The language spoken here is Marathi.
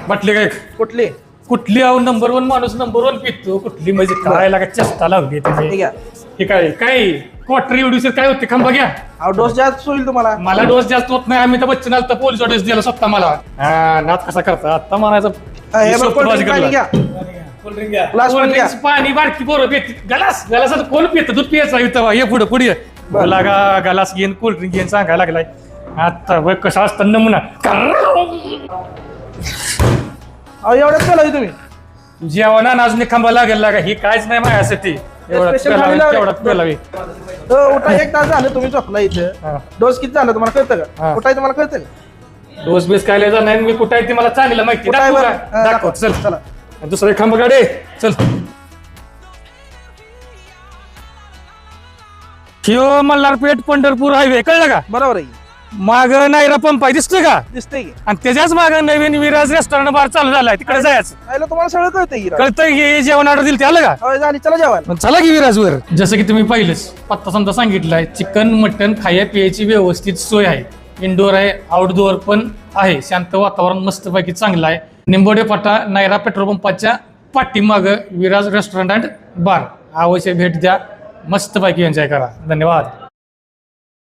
म्हटले काय कुठली कुठली आहो नंबर 1 माणूस नंबर 1 पितो कुठली म्हणजे काय लागा चेष्टा लावली त्याची ठीक आहे हे काय क्वार्टर एवढी काय होते खांबा घ्या अहो डोस जास्त होईल तुम्हाला मला डोस जास्त होत नाही आम्ही तर बच्चन आलं तर पोलीस डोस दिला स्वतः मला नात कसा करता आता म्हणायचं हे बघ कोल्ड्रिंक पाणी घ्या ग्लास पाणी घ्या पाणी बारकी पोरं पित गलासाचं कोण पित दूध पियाचा इथं हे पुढे ये लागा गलास घेऊन कोल्ड्रिंक घेऊन सांगायला लागलाय आता बघ कसा असतं नमुना अहो एवढंच केलं तुम्ही जेवणा अजून खांबा लागेल लागा ही काहीच नाही माझ्यासाठी Special खाली लावलंय. तेवढाच पेलावी उठा एक तास झालं तुम्ही झोपला इथं डोस किती झालं तुम्हाला कळतं का हा. उठाय तुम्हाला कळतं का डोस बेस काय लिहायचा नाही मी कुठं आहे ते मला चांगलं माहिती कुठं आहे दाखवू बरं? का? दाखव चल चला दुसरं खांबा गाडे चल किंवा मल्हारपेठ पंढरपूर हायवे कळलं का बरोबर आहे माग नायरा पंप आहे दिसतोय का दिसतंय की आणि त्याच्याच माग नवीन विराज रेस्टॉरंट बार चालू झालाय तिकडे जायचं आयला तुम्हाला सगळं कळतंय की राव. कळतंय की जेवण ऑर्डर दिली त्याला का होय, झाली चला जेवायला मग चला की विराजवर जसं की तुम्ही पाहिलंच पत्ता समजा सांगितलाय चिकन मटन खाया पियाची व्यवस्थित सोय आहे इंडोर आहे आउटडोअर पण आहे शांत वातावरण मस्तपैकी चांगलं आहे निंबोडे फाटा नायरा पेट्रोल पंपाच्या पाठीमाग विराज रेस्टॉरंट अँड बार अवश्य भेट द्या मस्तपैकी एन्जॉय करा धन्यवाद